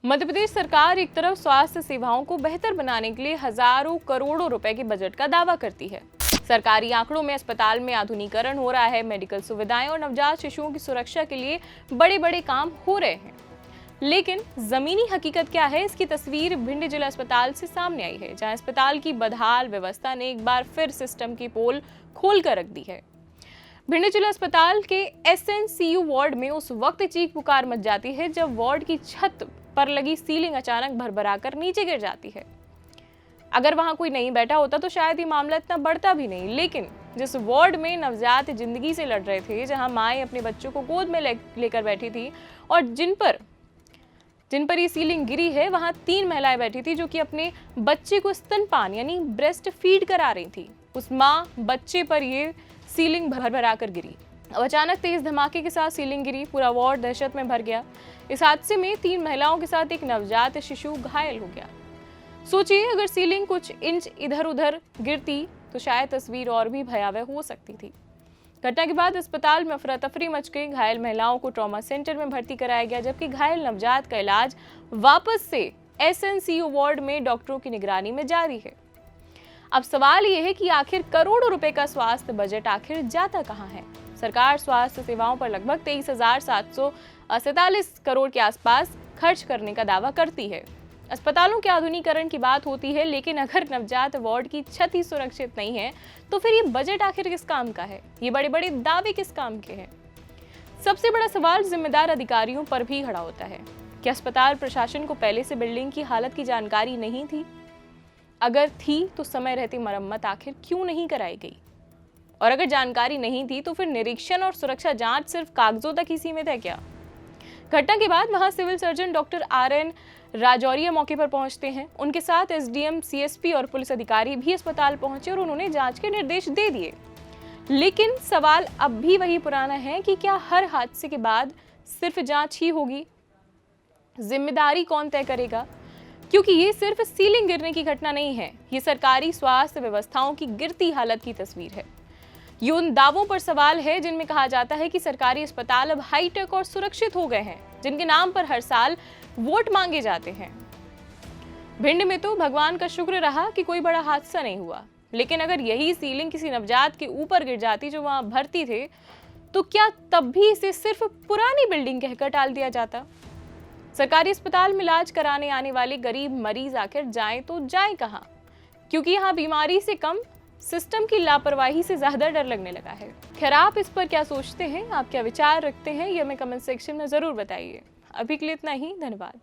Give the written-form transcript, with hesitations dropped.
मध्य प्रदेश सरकार एक तरफ स्वास्थ्य सेवाओं को बेहतर बनाने के लिए हजारों करोड़ों रुपए के बजट का दावा करती है। सरकारी आंकड़ों में अस्पताल में आधुनिकीकरण हो रहा है, मेडिकल सुविधाएं और नवजात शिशुओं की सुरक्षा के लिए बड़े बड़े काम हो रहे हैं। लेकिन जमीनी हकीकत क्या है, इसकी तस्वीर भिंड जिला अस्पताल से सामने आई है, जहां अस्पताल की बदहाल व्यवस्था ने एक बार फिर सिस्टम की पोल खोल कर रख दी है। भिंड जिला अस्पताल के एसएनसीयू वार्ड में उस वक्त चीख पुकार मच जाती है जब वार्ड की छत पर लगी सीलिंग अचानक भरभराकर नीचे गिर जाती है। अगर वहां कोई नहीं बैठा होता तो शायद ये मामला इतना बढ़ता भी नहीं, लेकिन जिस वार्ड में नवजात जिंदगी से लड़ रहे थे, जहां माएँ अपने बच्चों को गोद में लेकर बैठी थी और जिन पर ये सीलिंग गिरी है, वहां 3 महिलाएं बैठी थी जो कि अपने बच्चे को स्तनपान यानी ब्रेस्ट फीड करा रही थी। उस माँ बच्चे पर ये सीलिंग भरभरा कर गिरी। अब अचानक तेज धमाके के साथ सीलिंग गिरी, पूरा वार्ड दहशत में भर गया। इस हादसे में 3 महिलाओं के साथ एक नवजात शिशु घायल हो गया। सोचिए, अगर सीलिंग कुछ इंच इधर उधर गिरती तो शायद तस्वीर और भी भयावह हो सकती थी। घटना के बाद अस्पताल में अफरा तफरी मच गई। घायल महिलाओं को ट्रॉमा सेंटर में भर्ती कराया गया, जबकि घायल नवजात का इलाज वापस से एसएनसीयू वार्ड में डॉक्टरों की निगरानी में जारी है। अब सवाल ये है कि आखिर करोड़ों रुपए का स्वास्थ्य बजट आखिर जाता कहां है। सरकार स्वास्थ्य सेवाओं पर लगभग 23,747 करोड़ के आसपास खर्च करने का दावा करती है। अस्पतालों के आधुनिकीकरण की बात होती है, लेकिन अगर नवजात वार्ड की छत ही सुरक्षित नहीं है तो फिर ये बजट आखिर किस काम का है? ये बड़े बड़े दावे किस काम के हैं? सबसे बड़ा सवाल जिम्मेदार अधिकारियों पर भी खड़ा होता है। क्या अस्पताल प्रशासन को पहले से बिल्डिंग की हालत की जानकारी नहीं थी? अगर थी तो समय रहते मरम्मत आखिर क्यों नहीं कराई गई? और अगर जानकारी नहीं थी तो फिर निरीक्षण और सुरक्षा जांच सिर्फ कागजों तक ही सीमित है क्या? घटना के बाद वहां civil surgeon doctor RN Rajoria मौके पर पहुंचते हैं। उनके साथ SDM, CSP और पुलिस अधिकारी भी अस्पताल पहुंचे और उन्होंने जांच के निर्देश दे दिए। लेकिन सवाल अब भी वही पुराना है कि क्या हर हादसे के बाद सिर्फ जांच ही होगी? जिम्मेदारी कौन तय करेगा? क्योंकि ये सिर्फ सीलिंग गिरने की घटना नहीं है, ये सरकारी स्वास्थ्य व्यवस्थाओं की गिरती हालत की तस्वीर है। ये उन दावों पर सवाल है जिनमें कहा जाता है कि सरकारी अस्पताल अब हाईटेक और सुरक्षित हो गए हैं, जिनके नाम पर हर साल वोट मांगे जाते हैं। भिंड में तो भगवान का शुक्र रहा कि कोई बड़ा हादसा नहीं हुआ, लेकिन अगर यही सीलिंग किसी नवजात के ऊपर गिर जाती जो वहां भर्ती थे, तो क्या तब भी इसे सिर्फ पुरानी बिल्डिंग कहकर टाल दिया जाता? सरकारी अस्पताल में इलाज कराने आने वाले गरीब मरीज आखिर जाएं तो जाएं कहां? क्योंकि यहाँ बीमारी से कम सिस्टम की लापरवाही से ज्यादा डर लगने लगा है। खैर, आप इस पर क्या सोचते हैं, आप क्या विचार रखते हैं, ये हमें कमेंट सेक्शन में जरूर बताइए। अभी के लिए इतना ही, धन्यवाद।